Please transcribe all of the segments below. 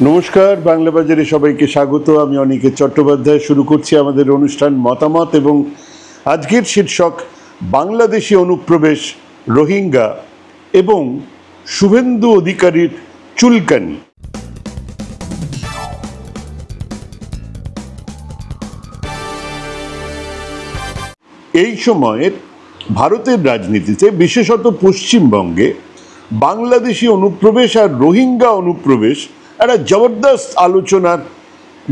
নমস্কার, বাংলা বাজারে সবাইকে স্বাগত। আমি অনিকেত চট্টোপাধ্যায়। শুরু করছি আমাদের অনুষ্ঠান মতামত, এবং আজকের শীর্ষক বাংলাদেশি অনুপ্রবেশ, রোহিঙ্গা এবং শুভেন্দু অধিকারীর চুলকানি। এই সময়ের ভারতের রাজনীতিতে, বিশেষত পশ্চিমবঙ্গে, বাংলাদেশি অনুপ্রবেশ আর রোহিঙ্গা অনুপ্রবেশ একটা জবরদস্ত আলোচনার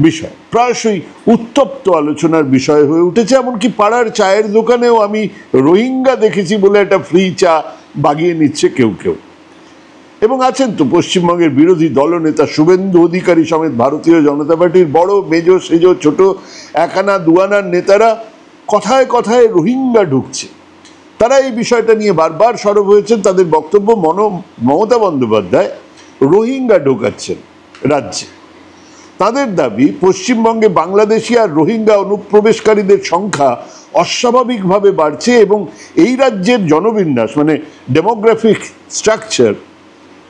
বিষয়, প্রায়শই উত্তপ্ত আলোচনার বিষয় হয়ে উঠেছে। এমনকি পাড়ার চায়ের দোকানেও আমি রোহিঙ্গা দেখেছি বলে একটা ফ্রি চা বাগিয়ে নিচ্ছে কেউ কেউ। এবং আছেন তো পশ্চিমবঙ্গের বিরোধী দলনেতা শুভেন্দু অধিকারী সমেত ভারতীয় জনতা পার্টির বড় মেজো সেজো ছোট একানা দুয়ানার নেতারা কথায় কথায় রোহিঙ্গা ঢুকছে। তারা এই বিষয়টা নিয়ে বারবার সরব হয়েছেন। তাদের বক্তব্য, মমতা বন্দ্যোপাধ্যায় রোহিঙ্গা ঢোকাচ্ছেন রাজ্যে। তাদের দাবি, পশ্চিমবঙ্গে বাংলাদেশি আর রোহিঙ্গা অনুপ্রবেশকারীদের সংখ্যা অস্বাভাবিকভাবে বাড়ছে এবং এই রাজ্যের জনবিন্যাস, মানে ডেমোগ্রাফিক স্ট্রাকচার,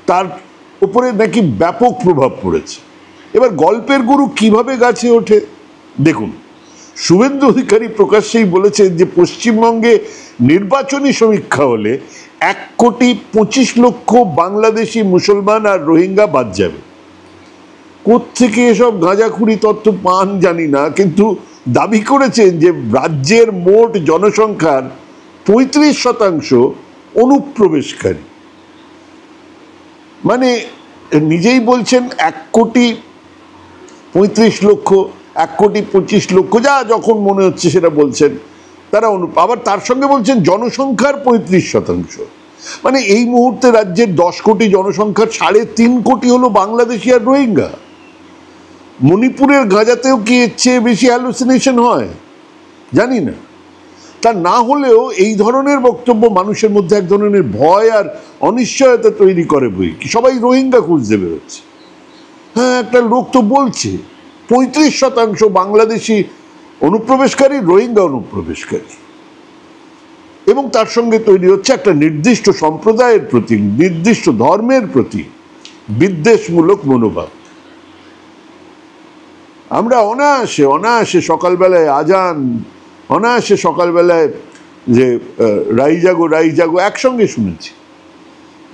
তার উপরে নাকি ব্যাপক প্রভাব পড়েছে। এবার গল্পের গুরু কিভাবে গাছে ওঠে দেখুন। শুভেন্দু অধিকারী প্রকাশ্যেই বলেছেন যে পশ্চিমবঙ্গে নির্বাচনী সমীক্ষা হলে 1,25,00,000 বাংলাদেশি মুসলমান আর রোহিঙ্গা বাদ যাবে। কোত্থেকে এসব গাঁজাখুরি তথ্য পান জানি না, কিন্তু দাবি করেছেন যে রাজ্যের মোট জনসংখ্যার 35% অনুপ্রবেশকারী। মানে নিজেই বলছেন 1,35,00,000, 1,25,00,000, যা যখন মনে হচ্ছে সেটা বলছেন তারা। আবার তার সঙ্গে বলছেন জনসংখ্যার 35%। মানে এই মুহূর্তে রাজ্যের 10 কোটি জনসংখ্যার 3.5 কোটি হলো বাংলাদেশি আর রোহিঙ্গা। মণিপুরের গাঁজাতেও কি এর চেয়ে বেশি হ্যালুসিনেশন হয় জানি না। তা না হলেও এই ধরনের বক্তব্য মানুষের মধ্যে এক ধরনের ভয় আর অনিশ্চয়তা তৈরি করে। বই কি সবাই রোহিঙ্গা খুঁজতে বেরোচ্ছে? হ্যাঁ, একটা লোক তো বলছে 35% বাংলাদেশি অনুপ্রবেশকারী, রোহিঙ্গা অনুপ্রবেশকারী, এবং তার সঙ্গে তৈরি হচ্ছে একটা নির্দিষ্ট সম্প্রদায়ের প্রতি, নির্দিষ্ট ধর্মের প্রতি বিদ্বেষমূলক মনোভাব। আমরা অনায়াসে সকালবেলায় আজান, অনায়াসে সকালবেলায় যে রাই জাগো একসঙ্গে শুনেছি,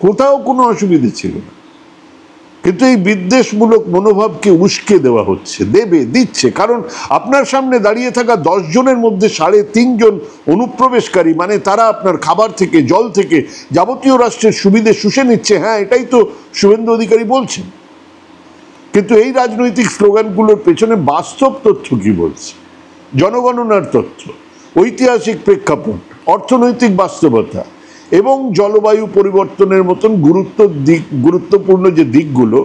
কোথাও কোনো অসুবিধে ছিল না। কিন্তু এই বিদ্বেষমূলক মনোভাবকে উস্কে দেওয়া হচ্ছে, দিচ্ছে। কারণ আপনার সামনে দাঁড়িয়ে থাকা 10 জনের মধ্যে 3.5 জন অনুপ্রবেশকারী, মানে তারা আপনার খাবার থেকে, জল থেকে যাবতীয় রাষ্ট্রের সুবিধে শুষে নিচ্ছে। হ্যাঁ, এটাই তো শুভেন্দু অধিকারী বলছেন। কিন্তু এই রাজনৈতিক স্লোগানগুলোর পেছনে বাস্তব তথ্য কি বলছে? জনগণনার তথ্য, ঐতিহাসিক প্রেক্ষাপট, অর্থনৈতিক বাস্তবতা এবং জলবায়ু পরিবর্তনের মতন গুরুত্বপূর্ণ যে দিকগুলো,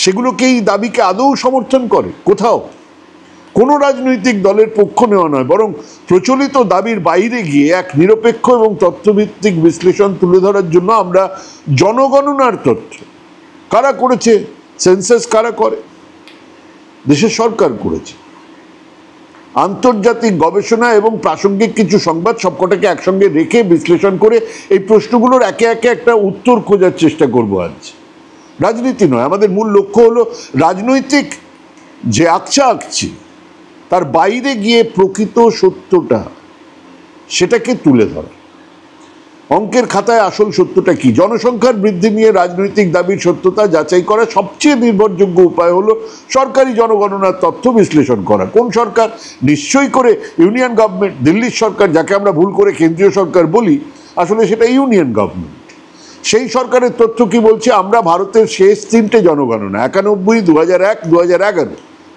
সেগুলোকে এই দাবিকে আদৌ সমর্থন করে? কোথাও কোনো রাজনৈতিক দলের পক্ষ নেওয়া নয়, বরং প্রচলিত দাবির বাইরে গিয়ে এক নিরপেক্ষ এবং তথ্যভিত্তিক বিশ্লেষণ তুলে ধরার জন্য আমরা জনগণনার তথ্য, কারা করেছে, সেন্সাস কারা করে, দেশের সরকার করেছে, আন্তর্জাতিক গবেষণা এবং প্রাসঙ্গিক কিছু সংবাদ, সবকটাকে একসঙ্গে রেখে বিশ্লেষণ করে এই প্রশ্নগুলোর একে একে একটা উত্তর খোঁজার চেষ্টা করব আজ। রাজনীতি নয়, আমাদের মূল লক্ষ্য হলো রাজনৈতিক যে আঁকছি তার বাইরে গিয়ে প্রকৃত সত্যটা, সেটাকে তুলে ধরা। অঙ্কের খাতায় আসল সত্যটা কি? জনসংখ্যার বৃদ্ধি নিয়ে রাজনৈতিক দাবির সত্যতা যাচাই করা সবচেয়ে নির্ভরযোগ্য উপায় হলো সরকারি জনগণনার তথ্য বিশ্লেষণ করা। কোন সরকার? নিশ্চয়ই করে ইউনিয়ন গভর্নমেন্ট। দিল্লির সরকার, যাকে আমরা ভুল করে কেন্দ্রীয় সরকার বলি, আসলে সেটা ইউনিয়ন গভর্নমেন্ট। সেই সরকারের তথ্য কি বলছে? আমরা ভারতের শেষ 3টে জনগণনা, 91, 2001, 2011,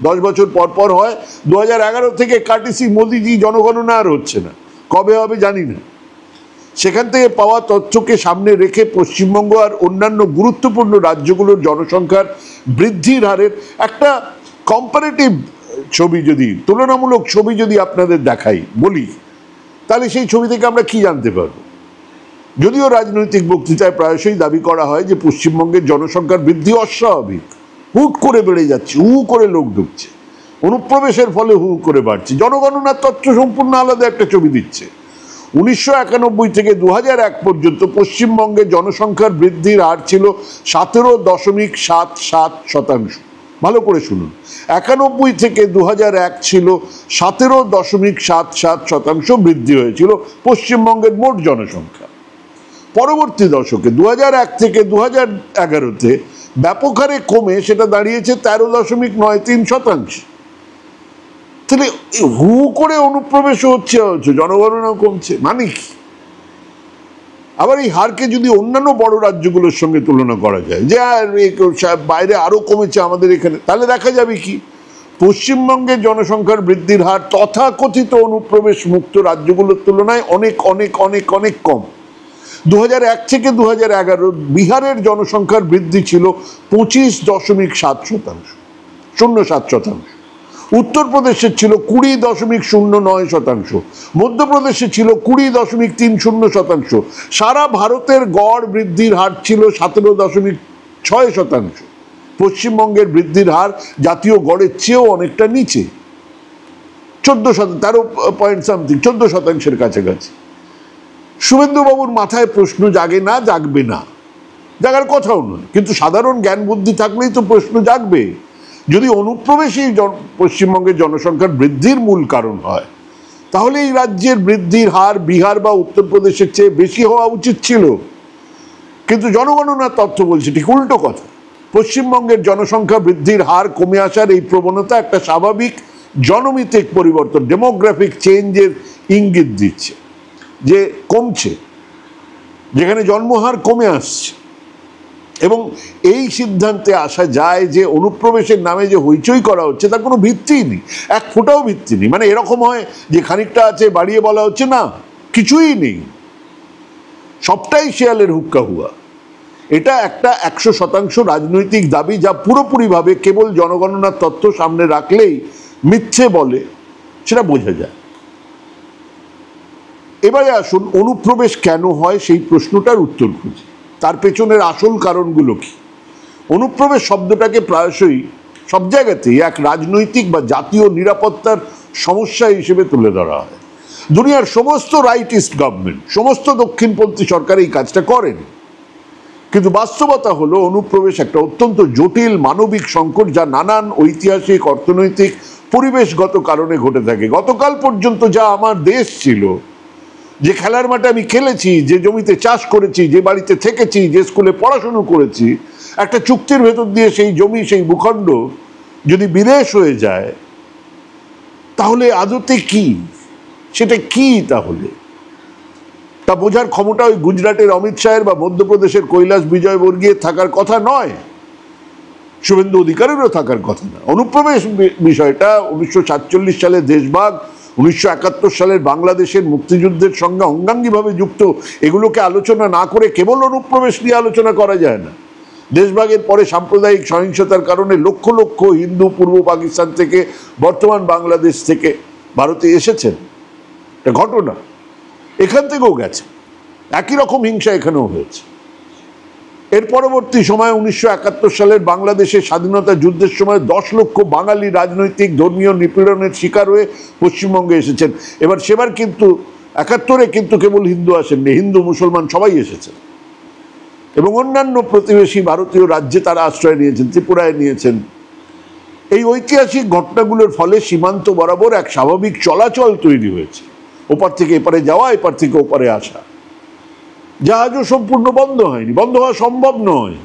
10 বছর পর পর হয়। 2011 থেকে কাটিসি মোদিজি জনগণনা আর হচ্ছে না, কবে হবে জানি না। সেখান থেকে পাওয়া তথ্যকে সামনে রেখে পশ্চিমবঙ্গ আর অন্যান্য গুরুত্বপূর্ণ রাজ্যগুলোর জনসংখ্যার বৃদ্ধির হারের একটা কম্পারেটিভ ছবি, যদি তুলনামূলক ছবি যদি আপনাদের দেখাই বলি, তাহলে সেই ছবি থেকে আমরা কি জানতে পারব? যদিও রাজনৈতিক বক্তৃতায় প্রায়শই দাবি করা হয় যে পশ্চিমবঙ্গের জনসংখ্যার বৃদ্ধি অস্বাভাবিক, হুট করে বেড়ে যাচ্ছে, হু করে লোক ঢুকছে, অনুপ্রবেশের ফলে হু করে বাড়ছে। জনগণনার তথ্য সম্পূর্ণ আলাদা একটা ছবি দিচ্ছে। 1991 থেকে 2001 পর্যন্ত পশ্চিমবঙ্গে জনসংখ্যার বৃদ্ধির হার ছিল 17.77%। ভালো করে শুনুন, 91 থেকে 2001 ছিল 17.77% বৃদ্ধি হয়েছিল পশ্চিমবঙ্গের মোট জনসংখ্যা। পরবর্তী দশকে 2001 থেকে 2011-তে ব্যাপক হারে কমে সেটা দাঁড়িয়েছে 13.93%। তাহলে হু করে অনুপ্রবেশ হচ্ছে, জনগণনা কমছে, মানে কি? আবার এই হারকে যদি অন্যান্য বড় রাজ্যগুলোর সঙ্গে তুলনা করা যায়, যে বাইরে আরো কমেছে আমাদের এখানে, তাহলে দেখা যাবে কি পশ্চিমবঙ্গের জনসংখ্যার বৃদ্ধির হার তথাকথিত অনুপ্রবেশ মুক্ত রাজ্যগুলোর তুলনায় অনেক অনেক অনেক অনেক কম। 2001 থেকে 2011 বিহারের জনসংখ্যার বৃদ্ধি ছিল 25.7%, উত্তরপ্রদেশের ছিল 20.09%, মধ্যপ্রদেশে ছিল 20.30%। সারা ভারতের গড় বৃদ্ধির হার ছিল 17.6%। পশ্চিমবঙ্গের বৃদ্ধির হার জাতীয় গড়ের চেয়েও অনেকটা নিচে, 14.13% কাছাকাছি। শুভেন্দুবাবুর মাথায় প্রশ্ন জাগে না, জাগবে না, জাগার কথাও নয়, কিন্তু সাধারণ জ্ঞান বুদ্ধি থাকলেই তো প্রশ্ন জাগবে। যদি অনুপ্রবেশই পশ্চিমবঙ্গের জনসংখ্যার বৃদ্ধির মূল কারণ হয়, তাহলে এই রাজ্যের বৃদ্ধির হার বিহার বা উত্তরপ্রদেশের চেয়ে বেশি হওয়া উচিত ছিল। কিন্তু জনগণনার তথ্য বলছে ঠিক উল্টো কথা। পশ্চিমবঙ্গের জনসংখ্যা বৃদ্ধির হার কমে আসার এই প্রবণতা একটা স্বাভাবিক জনমিতিক পরিবর্তন, ডেমোগ্রাফিক চেঞ্জের ইঙ্গিত দিচ্ছে, যে কমছে, যেখানে জন্মহার কমে আসছে। এবং এই সিদ্ধান্তে আসা যায় যে অনুপ্রবেশের নামে যে হইচই করা হচ্ছে তার কোনো ভিত্তিই নেই, এক ফোঁটাও ভিত্তি নেই। মানে এরকম হয় যে খানিকটা আছে বাড়িয়ে বলা হচ্ছে, না, কিছুই নেই, সবটাই শেয়ালের হুক্কা হুয়া। এটা একটা 100% রাজনৈতিক দাবি, যা পুরোপুরিভাবে কেবল জনগণনার তথ্য সামনে রাখলেই মিথ্যে বলে সেটা বোঝা যায়। এবারে আসুন, অনুপ্রবেশ কেন হয় সেই প্রশ্নটার উত্তর খুঁজি। তার পেছনের আসল কারণগুলো কি? অনুপ্রবেশ শব্দটাকে প্রায়শই সব জায়গাতেই এক রাজনৈতিক বা জাতীয় নিরাপত্তার সমস্যা হিসেবে তুলে ধরা হয়। দুনিয়ার সমস্ত রাইটিস্ট গভর্নমেন্ট, সমস্ত দক্ষিণপন্থী সরকার এই কাজটা করেন। কিন্তু বাস্তবতা হলো অনুপ্রবেশ একটা অত্যন্ত জটিল মানবিক সংকট, যা নানান ঐতিহাসিক, অর্থনৈতিক, পরিবেশগত কারণে ঘটে থাকে। গতকাল পর্যন্ত যা আমার দেশ ছিল, যে খেলার মাঠে আমি খেলেছি, যে জমিতে চাষ করেছি, যে বাড়িতে থেকেছি, যে স্কুলে পড়াশুনো করেছি, একটা চুক্তির ভেতর দিয়ে সেই জমি, সেই ভূখণ্ড যদি বিদেশ হয়ে যায়, তাহলে আদতে কি, সেটা কি? তাহলে তা বোঝার ক্ষমতা ওই গুজরাটের অমিত শাহের বা মধ্যপ্রদেশের কৈলাস বিজয়বর্গীয় থাকার কথা নয়, শুভেন্দু অধিকারীরও থাকার কথা না। অনুপ্রবেশ বিষয়টা 1947 সালে দেশভাগ, 1971 সালের বাংলাদেশের মুক্তিযুদ্ধের সঙ্গে অঙ্গাঙ্গিভাবে যুক্ত। এগুলোকে আলোচনা না করে কেবল অনুপ্রবেশ নিয়ে আলোচনা করা যায় না। দেশভাগের পরে সাম্প্রদায়িক সহিংসতার কারণে লক্ষ লক্ষ হিন্দু পূর্ব পাকিস্তান থেকে, বর্তমান বাংলাদেশ থেকে ভারতে এসেছেন, এটা ঘটনা। এখান থেকেও গেছে, একই রকম হিংসা এখানেও হয়েছে। এর পরবর্তী সময় 1971 সালের বাংলাদেশের স্বাধীনতা যুদ্ধের সময় 10 লক্ষ বাঙালি রাজনৈতিক ধর্মীয় নিপীড়নের শিকার হয়ে পশ্চিমবঙ্গে এসেছেন। এবার সেবার কিন্তু 71-এ কিন্তু কেবল হিন্দু আসেননি, হিন্দু মুসলমান সবাই এসেছেন। এবং অন্যান্য প্রতিবেশী ভারতীয় রাজ্যে তারা আশ্রয় নিয়েছেন, ত্রিপুরায় নিয়েছেন। এই ঐতিহাসিক ঘটনাগুলোর ফলে সীমান্ত বরাবর এক স্বাভাবিক চলাচল তৈরি হয়েছে, ওপার থেকে এপারে যাওয়া, এপার থেকে ওপারে আসা। জাহাজও সম্পূর্ণ বন্ধ হয়নি, বন্ধ হওয়া সম্ভব নয়।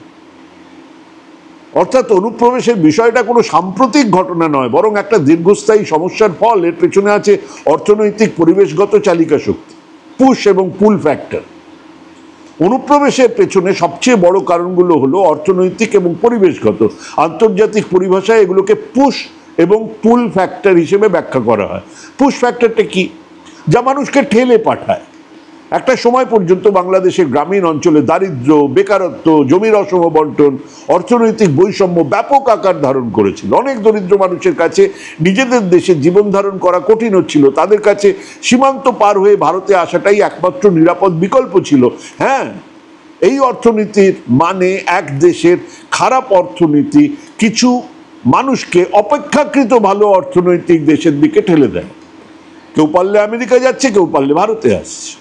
অর্থাৎ অনুপ্রবেশের বিষয়টা কোনো সাম্প্রতিক ঘটনা নয়, বরং একটা দীর্ঘস্থায়ী সমস্যার ফল। এর পেছনে আছে অর্থনৈতিক, পরিবেশগত চালিকা শক্তি, পুশ এবং পুল ফ্যাক্টর। অনুপ্রবেশের পেছনে সবচেয়ে বড় কারণগুলো হলো অর্থনৈতিক এবং পরিবেশগত। আন্তর্জাতিক পরিভাষায় এগুলোকে পুশ এবং পুল ফ্যাক্টর হিসেবে ব্যাখ্যা করা হয়। পুশ ফ্যাক্টরটা কি? যা মানুষকে ঠেলে পাঠায়। একটা সময় পর্যন্ত বাংলাদেশের গ্রামীণ অঞ্চলে দারিদ্র্য, বেকারত্ব, জমির অসম বন্টন, অর্থনৈতিক বৈষম্য ব্যাপক আকার ধারণ করেছিল। অনেক দরিদ্র মানুষের কাছে নিজেদের দেশে জীবন ধারণ করা কঠিন হচ্ছিল। তাদের কাছে সীমান্ত পার হয়ে ভারতে আসাটাই একমাত্র নিরাপদ বিকল্প ছিল। হ্যাঁ, এই অর্থনীতির মানে এক দেশের খারাপ অর্থনীতি কিছু মানুষকে অপেক্ষাকৃত ভালো অর্থনৈতিক দেশের দিকে ঠেলে দেয়। কেউ পারলে আমেরিকা যাচ্ছে, কেউ পারলে ভারতে আসছে,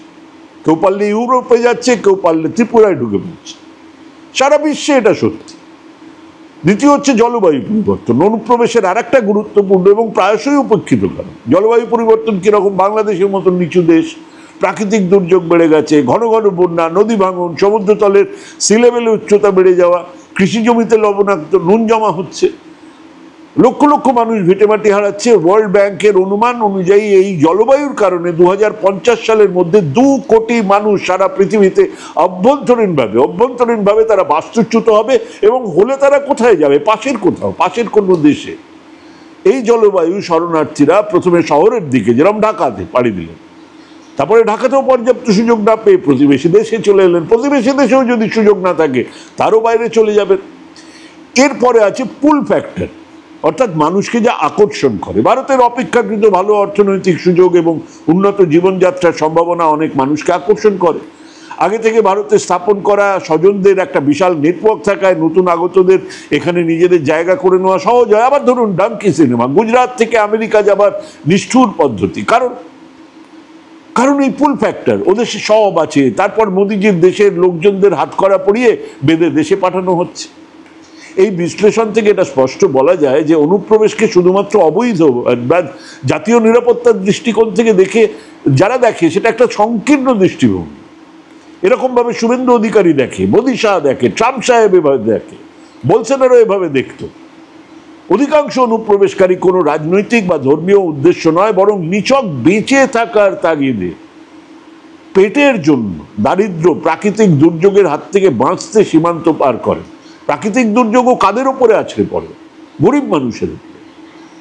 কেউ পারলে ইউরোপে যাচ্ছে, কেউ পারলে ত্রিপুরায় ঢুকে পড়ছে। সারা বিশ্বে এটা সত্যি। দ্বিতীয় হচ্ছে জলবায়ু পরিবর্তন, অনুপ্রবেশের আর একটা গুরুত্বপূর্ণ এবং প্রায়শই উপেক্ষিত কারণ। জলবায়ু পরিবর্তন কিরকম? বাংলাদেশের মতন নিচু দেশ, প্রাকৃতিক দুর্যোগ বেড়ে গেছে, ঘন ঘন বন্যা, নদী ভাঙন, সমুদ্রতলের সি লেভেলের উচ্চতা বেড়ে যাওয়া, কৃষি জমিতে লবণাক্ত নুন জমা হচ্ছে, লক্ষ লক্ষ মানুষ ভিটেমাটি হারাচ্ছে। ওয়ার্ল্ড ব্যাংকের অনুমান অনুযায়ী এই জলবায়ুর কারণে 2050 সালের মধ্যে 2 কোটি মানুষ সারা পৃথিবীতে অভ্যন্তরীণভাবে তারা বাস্তুচ্যুত হবে, এবং হলে তারা কোথায় যাবে? পাশের কোথাও, পাশের কোনো দেশে। এই জলবায়ু শরণার্থীরা প্রথমে শহরের দিকে, যেরকম ঢাকাতে পাড়ি দিলেন, তারপরে ঢাকাতেও পর্যাপ্ত সুযোগ না পেয়ে প্রতিবেশী দেশে চলে এলেন, প্রতিবেশী দেশেও যদি সুযোগ না থাকে তারও বাইরে চলে যাবেন। এরপরে আছে পুল ফ্যাক্টর, অর্থাৎ মানুষকে যা আকর্ষণ করে। ভারতের অপেক্ষাকৃত ভালো অর্থনৈতিক সুযোগ এবং উন্নত জীবনযাত্রার সম্ভাবনা অনেক মানুষকে আকর্ষণ করে। আগে থেকে ভারতে স্থাপন করা স্বজনদের একটা বিশাল নেটওয়ার্ক থাকায় নতুন আগতদের এখানে নিজেদের জায়গা করে নেওয়া সহজ হয়। আবার ধরুন ডাঙ্কি সিনেমা, গুজরাট থেকে আমেরিকা যাবার নিষ্ঠুর পদ্ধতি, কারণ এই পুল ফ্যাক্টর, ওদের সব আছে। তারপর মোদিজির দেশের লোকজনদের হাতকড়া পরিয়ে বেঁধে দেশে পাঠানো হচ্ছে। এই বিশ্লেষণ থেকে এটা স্পষ্ট বলা যায় যে অনুপ্রবেশকে শুধুমাত্র অবৈধ বা জাতীয় নিরাপত্তার দৃষ্টিকোণ থেকে যারা দেখে সেটা একটা সংকীর্ণ দৃষ্টিভঙ্গি। এরকমভাবে শুভেন্দু অধিকারী দেখে, মোদি শাহ দেখে, ট্রাম্প সাহেব এভাবে দেখে, বোলসোনারো এভাবে দেখত। অধিকাংশ অনুপ্রবেশকারী কোনো রাজনৈতিক বা ধর্মীয় উদ্দেশ্য নয়, বরং নিছক বেঁচে থাকার তাগিদে, পেটের জন্য, দারিদ্র, প্রাকৃতিক দুর্যোগের হাত থেকে বাঁচতে সীমান্ত পার করেন। প্রাকৃতিক দুর্যোগও কাদের ওপরে আছড়ে পড়ে? গরিব মানুষের উপরে।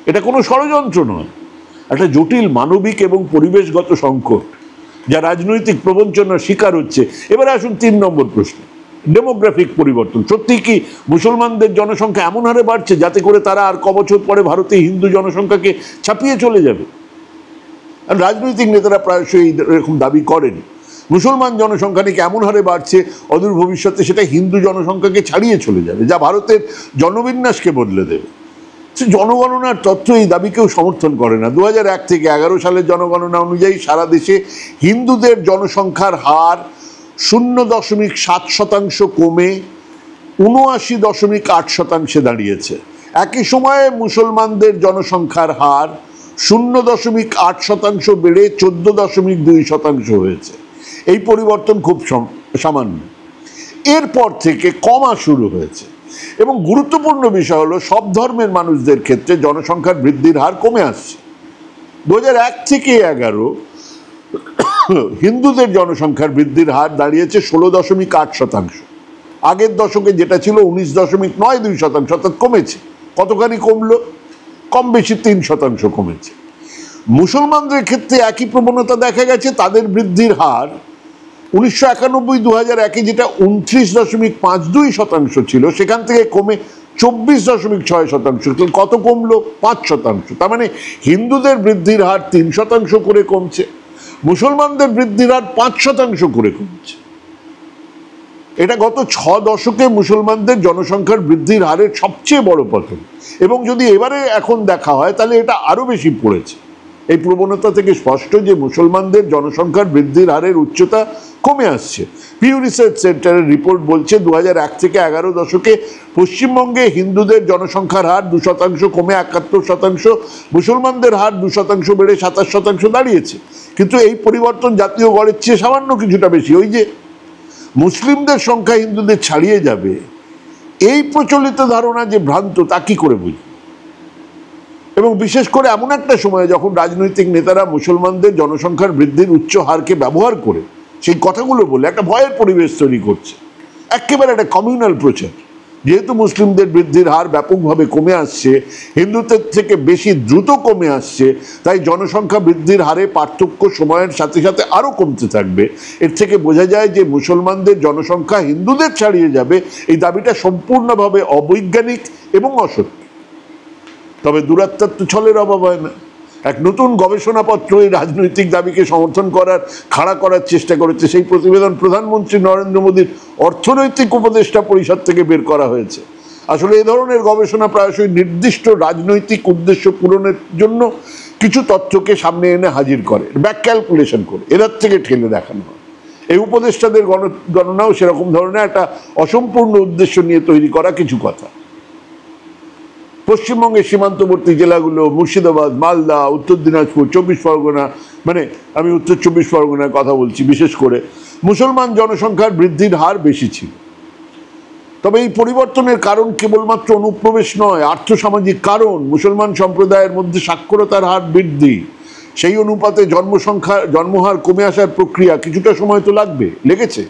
এটা কোনো ষড়যন্ত্র নয়, একটা জটিল মানবিক এবং পরিবেশগত সংকট যা রাজনৈতিক প্রবঞ্চনার শিকার হচ্ছে। এবারে আসুন 3 নম্বর প্রশ্ন, ডেমোগ্রাফিক পরিবর্তন। সত্যি কি মুসলমানদের জনসংখ্যা এমন হারে বাড়ছে যাতে করে তারা আর কবছর পরে ভারতে হিন্দু জনসংখ্যাকে ছাপিয়ে চলে যাবে? আর রাজনৈতিক নেতারা প্রায়শই এরকম দাবি করেন। মুসলমান জনসংখ্যা নাকি এমন হারে বাড়ছে অদূর ভবিষ্যতে সেটা হিন্দু জনসংখ্যাকে ছাড়িয়ে চলে যাবে, যা ভারতের জনবিন্যাসকে বদলে দেবে। জনগণনার তথ্য এই দাবিকেও সমর্থন করে না। 2001 থেকে 11 সালের জনগণনা অনুযায়ী সারা দেশে হিন্দুদের জনসংখ্যার হার 0.7% কমে 79.8% দাঁড়িয়েছে। একই সময়ে মুসলমানদের জনসংখ্যার হার 0.8% বেড়ে 14.2% হয়েছে। এই পরিবর্তন খুব সামান্য। এরপর থেকে কমা শুরু হয়েছে, এবং গুরুত্বপূর্ণ বিষয় হলো সব ধর্মের মানুষদের ক্ষেত্রে জনসংখ্যার বৃদ্ধির হার কমে আসছে। 2001 থেকে 11 হিন্দুদের জনসংখ্যার বৃদ্ধির হার দাঁড়িয়েছে 16.8%। আগের দশকে যেটা ছিল 19.92%, অর্থাৎ কমেছে। কতখানি কমলো? কম বেশি 3% কমেছে। মুসলমানদের ক্ষেত্রে একই প্রবণতা দেখা গেছে। তাদের বৃদ্ধির হার 1991-2001 যেটা 29.52% ছিল, সেখান থেকে কমে 24.6%। কত কমলো? 5%। তার মানে হিন্দুদের বৃদ্ধির হার 3% করে কমছে, মুসলমানদের বৃদ্ধির হার 5% করে কমছে। এটা গত 6 দশকে মুসলমানদের জনসংখ্যার বৃদ্ধির হারের সবচেয়ে বড় পতন, এবং যদি এবারে এখন দেখা হয় তাহলে এটা আরো বেশি পড়েছে। এই প্রবণতা থেকে স্পষ্ট যে মুসলমানদের জনসংখ্যার বৃদ্ধির হারের উচ্চতা কমে আসছে। পিউ রিসার্চ সেন্টারের রিপোর্ট বলছে 2001 থেকে 11 দশকে পশ্চিমবঙ্গে হিন্দুদের জনসংখ্যার হার 2% কমে 71%, মুসলমানদের হার 2% বেড়ে 27% দাঁড়িয়েছে। কিন্তু এই পরিবর্তন জাতীয় গড়ের চেয়ে সামান্য কিছুটা বেশি। ওই যে মুসলিমদের সংখ্যা হিন্দুদের ছাড়িয়ে যাবে, এই প্রচলিত ধারণা যে ভ্রান্ত, তা কি করে বুঝি? এবং বিশেষ করে এমন একটা সময় যখন রাজনৈতিক নেতারা মুসলমানদের জনসংখ্যার বৃদ্ধির উচ্চ হারকে ব্যবহার করে সেই কথাগুলো বলে একটা ভয়ের পরিবেশ তৈরি করছে, একেবারে একটা কমিউনাল প্রচার। যেহেতু মুসলিমদের বৃদ্ধির হার ব্যাপকভাবে কমে আসছে, হিন্দুদের থেকে বেশি দ্রুত কমে আসছে, তাই জনসংখ্যা বৃদ্ধির হারে পার্থক্য সময়ের সাথে সাথে আরও কমতে থাকবে। এর থেকে বোঝা যায় যে মুসলমানদের জনসংখ্যা হিন্দুদের ছাড়িয়ে যাবে, এই দাবিটা সম্পূর্ণভাবে অবৈজ্ঞানিক এবং অসত্য। তবে দূরাত্মার তো ছলের অভাব হয় না। এক নতুন গবেষণাপত্র এই রাজনৈতিক দাবিকে সমর্থন খাড়া করার চেষ্টা করেছে। সেই প্রতিবেদন প্রধানমন্ত্রী নরেন্দ্র মোদীর অর্থনৈতিক উপদেষ্টা পরিষদ থেকে বের করা হয়েছে। আসলে এই ধরনের গবেষণা প্রায়শই নির্দিষ্ট রাজনৈতিক উদ্দেশ্য পূরণের জন্য কিছু তথ্যকে সামনে এনে হাজির করে, ব্যাক ক্যালকুলেশন করে এদের থেকে ঠেলে দেখানো হয়। এই উপদেষ্টাদের গণনাও সেরকম ধরনের একটা অসম্পূর্ণ উদ্দেশ্য নিয়ে তৈরি করা কিছু কথা। পশ্চিমবঙ্গের সীমান্তবর্তী জেলাগুলো মুর্শিদাবাদ, মালদা, উত্তর দিনাজপুর, 24 পরগনা, মানে আমি উত্তর 24 পরগনার কথা বলছি, বিশেষ করে মুসলমান জনসংখ্যার বৃদ্ধির হার বেশি ছিল। তবে এই পরিবর্তনের কারণ কেবলমাত্র অনুপ্রবেশ নয়, আর্থসামাজিক কারণ। মুসলমান সম্প্রদায়ের মধ্যে সাক্ষরতার হার বৃদ্ধি, সেই অনুপাতে জন্মহার কমে আসার প্রক্রিয়া কিছুটা সময় তো লেগেছে।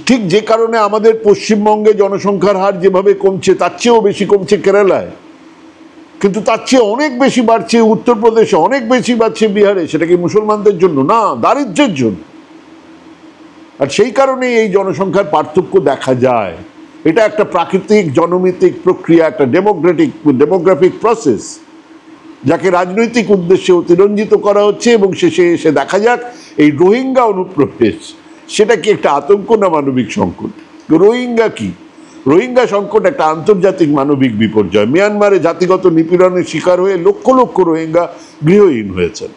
ঠিক যে কারণে আমাদের পশ্চিমবঙ্গে জনসংখ্যার হার যেভাবে কমছে তার চেয়েও বেশি কমছে কেরালায়, কিন্তু তার চেয়ে অনেক বেশি বাড়ছে উত্তরপ্রদেশে, অনেক বেশি বাড়ছে বিহারে। সেটা কি মুসলমানদের জন্য? না, দারিদ্র্যের জন্য। আর সেই কারণে এই জনসংখ্যার পার্থক্য দেখা যায়। এটা একটা প্রাকৃতিক জনমিতিক প্রক্রিয়া, একটা ডেমোগ্রাফিক প্রসেস, যাকে রাজনৈতিক উদ্দেশ্যে অতিরঞ্জিত করা হচ্ছে। এবং শেষে এসে দেখা যাক এই রোহিঙ্গা অনুপ্রবেশ সেটা কি একটা আতঙ্ক না মানবিক সংকট? রোহিঙ্গা কি? রোহিঙ্গা সংকট একটা আন্তর্জাতিক মানবিক বিপর্যয়। মিয়ানমারে জাতিগত নিপীড়নের শিকার হয়ে লক্ষ লক্ষ রোহিঙ্গা গৃহহীন হয়েছেন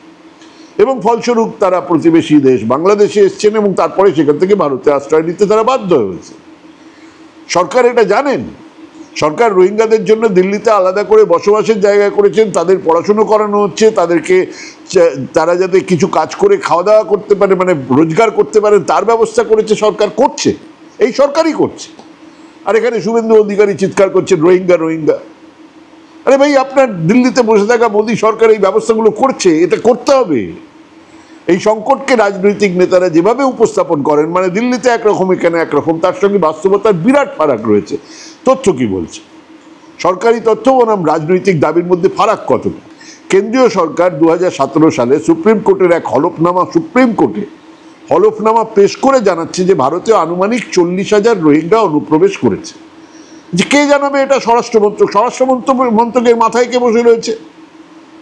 এবং ফলস্বরূপ তারা প্রতিবেশী দেশ বাংলাদেশে এসছেন এবং তারপরে সেখান থেকে ভারতে আশ্রয় নিতে তারা বাধ্য হয়েছে। সরকার এটা জানেন। সরকার রোহিঙ্গাদের জন্য দিল্লিতে আলাদা করে বসবাসের জায়গা করেছেন, তাদের পড়াশুনো করানো হচ্ছে, তারা যাতে কিছু কাজ করে খাওয়া দাওয়া করতে পারে, মানে রোজগার করতে পারেন, তার ব্যবস্থা করেছে সরকার। করছে, এই সরকারই করছে। আর এখানে শুভেন্দু অধিকারী চিৎকার করছেন রোহিঙ্গা রোহিঙ্গা। আরে ভাই, আপনার দিল্লিতে বসে থাকা মোদী সরকার এই ব্যবস্থাগুলো করছে, এটা করতে হবে। এই সংকটকে রাজনৈতিক নেতারা যেভাবে উপস্থাপন করেন, মানে দিল্লিতে একরকম এখানে একরকম, তার সঙ্গে বাস্তবতার বিরাট ফারাক রয়েছে। তথ্য কি বলছে? সরকারি তথ্য বনাম রাজনৈতিক দাবির মধ্যে ফারাক কতটা? কেন্দ্রীয় সরকার 2017 সালে সুপ্রিম কোর্টের এক হলফনামা পেশ করে জানাচ্ছে যে ভারতে আনুমানিক 40,000 রোহিঙ্গা অনুপ্রবেশ করেছে। যে কে জানাবে এটা? স্বরাষ্ট্রমন্ত্রকের মাথায় কে বসে রয়েছে?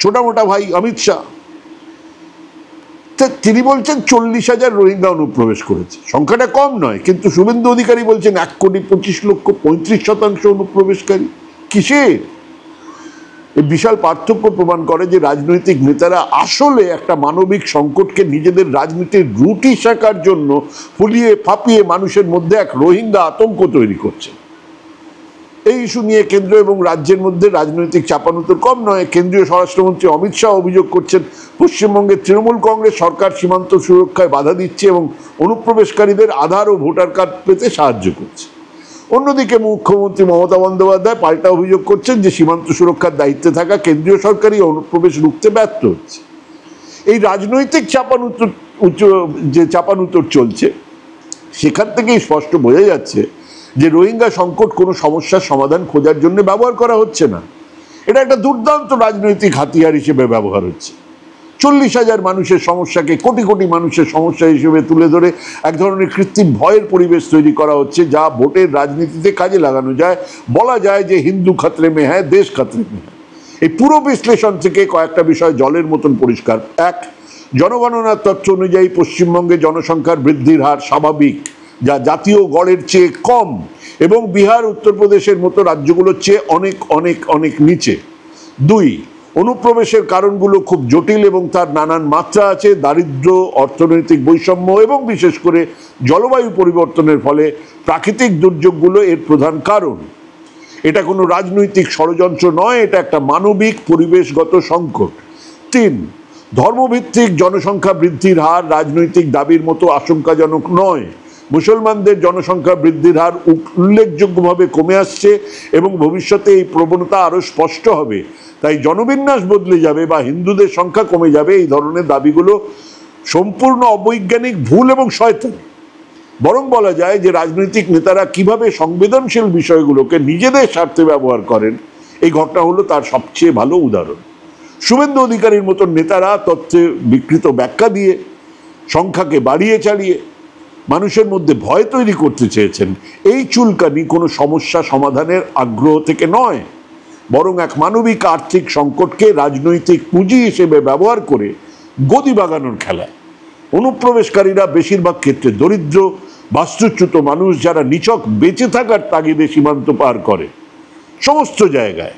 ছোটা মোটা ভাই অমিত শাহ। তিনি বলছেন 40,000 রোহিঙ্গা অনুপ্রবেশ করেছে। সংখ্যাটা কম নয়, কিন্তু শুভেন্দু অধিকারী বলছেন 1,25,00,000, 35% অনুপ্রবেশকারী। কিসের? এই বিশাল পার্থক্য প্রমাণ করে যে রাজনৈতিক নেতারা আসলে একটা মানবিক সংকটকে নিজেদের রাজনীতির রুটি শেখার জন্য ফুলিয়ে ফাঁপিয়ে মানুষের মধ্যে এক রোহিঙ্গা আতঙ্ক তৈরি করছে। এই ইস্যু নিয়ে কেন্দ্র এবং রাজ্যের মধ্যে রাজনৈতিক চাপানুতোর কম নয়। কেন্দ্রীয় স্বরাষ্ট্রমন্ত্রী অমিত শাহ অভিযোগ করছেন পশ্চিমবঙ্গের তৃণমূল কংগ্রেস সরকার সীমান্ত সুরক্ষায় বাধা দিচ্ছে এবং অনুপ্রবেশকারীদের আধার ও ভোটার কার্ড পেতে সাহায্য করছে। অন্যদিকে মুখ্যমন্ত্রী মমতা বন্দ্যোপাধ্যায় পাল্টা অভিযোগ করছেন যে সীমান্ত সুরক্ষার দায়িত্বে থাকা কেন্দ্রীয় সরকারই অনুপ্রবেশ রুখতে ব্যর্থ হচ্ছে। এই রাজনৈতিক চাপানুতোর চলছে, সেখান থেকেই স্পষ্ট বোঝা যাচ্ছে যে রোহিঙ্গা সংকট কোনো সমস্যার সমাধান খোঁজার জন্য ব্যবহার করা হচ্ছে না, এটা একটা দুর্দান্ত রাজনৈতিক হাতিয়ার হিসেবে ব্যবহার হচ্ছে। 40,000 মানুষের সমস্যাকে কোটি কোটি মানুষের সমস্যা হিসেবে তুলে ধরে এক ধরনের কৃত্রিম ভয়ের পরিবেশ তৈরি করা হচ্ছে, যা ভোটের রাজনীতিতে কাজে লাগানো যায়। বলা যায় যে হিন্দু খাতরে মে হ্যায়, দেশ খাতরে মে হ্যায়। এই পুরো বিশ্লেষণ থেকে কয়েকটা বিষয় জলের মতন পরিষ্কার। এক, জনগণনার তথ্য অনুযায়ী পশ্চিমবঙ্গে জনসংখ্যার বৃদ্ধির হার স্বাভাবিক, যা জাতীয় গড়ের চেয়ে কম এবং বিহার উত্তরপ্রদেশের মতো রাজ্যগুলোর চেয়ে অনেক অনেক অনেক নিচে। দুই, অনুপ্রবেশের কারণগুলো খুব জটিল এবং তার নানান মাত্রা আছে। দারিদ্র্য, অর্থনৈতিক বৈষম্য এবং বিশেষ করে জলবায়ু পরিবর্তনের ফলে প্রাকৃতিক দুর্যোগগুলো এর প্রধান কারণ। এটা কোনো রাজনৈতিক ষড়যন্ত্র নয়, এটা একটা মানবিক পরিবেশগত সংকট। তিন, ধর্মভিত্তিক জনসংখ্যা বৃদ্ধির হার রাজনৈতিক দাবির মতো আশঙ্কাজনক নয়। মুসলমানদের জনসংখ্যা বৃদ্ধির হার উল্লেখযোগ্যভাবে কমে আসছে এবং ভবিষ্যতে এই প্রবণতা আরও স্পষ্ট হবে। তাই জনবিন্যাস বদলে যাবে বা হিন্দুদের সংখ্যা কমে যাবে, এই ধরনের দাবিগুলো সম্পূর্ণ অবৈজ্ঞানিক, ভুল এবং শয়তানি। বরং বলা যায় যে রাজনৈতিক নেতারা কিভাবে সংবেদনশীল বিষয়গুলোকে নিজেদের স্বার্থে ব্যবহার করেন, এই ঘটনা হলো তার সবচেয়ে ভালো উদাহরণ। শুভেন্দু অধিকারীর মতন নেতারা তথ্যে বিকৃত ব্যাখ্যা দিয়ে, সংখ্যাকে বাড়িয়ে চালিয়ে মানুষের মধ্যে ভয় তৈরি করতে চেয়েছেন। এই চুলকানি কোনো সমস্যা সমাধানের আগ্রহ থেকে নয়, বরং এক মানবিক আর্থিক সংকটকে রাজনৈতিক পুঁজি হিসেবে ব্যবহার করে গদি বাগানোর খেলা। অনুপ্রবেশকারীরা বেশিরভাগ ক্ষেত্রে দরিদ্র, বাস্তুচ্যুত মানুষ, যারা নিছক বেঁচে থাকার তাগিদে সীমান্ত পার করে সমস্ত জায়গায়।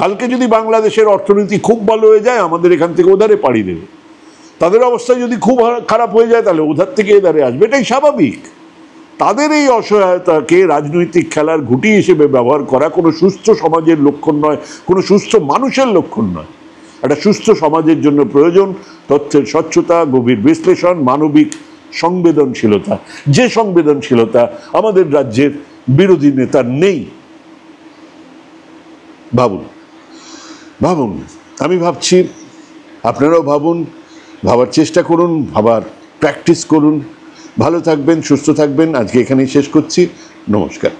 কালকে যদি বাংলাদেশের অর্থনীতি খুব ভালো হয়ে যায়, আমাদের এখান থেকে ওধারে পাড়ি দেবে। তাদের অবস্থা যদি খুব খারাপ হয়ে যায়, তাহলে ওধার থেকে এধারে আসবে, এটাই স্বাভাবিক। তাদের এই অসহায়তাকে রাজনৈতিক খেলার ঘুঁটি হিসেবে ব্যবহার করা কোনো সুস্থ সমাজের লক্ষণ নয়, কোনো সুস্থ মানুষের লক্ষণ নয়। একটা সুস্থ সমাজের জন্য প্রয়োজন তথ্যের স্বচ্ছতা, গভীর বিশ্লেষণ, মানবিক সংবেদনশীলতা, যে সংবেদনশীলতা আমাদের রাজ্যের বিরোধী নেতার নেই। ভাবুন ভাবুন, আমি ভাবছি, আপনারাও ভাবুন, ভাবার চেষ্টা করুন, ভাবার প্র্যাকটিস করুন। ভালো থাকবেন, সুস্থ থাকবেন। আজকে এখানেই শেষ করছি। নমস্কার।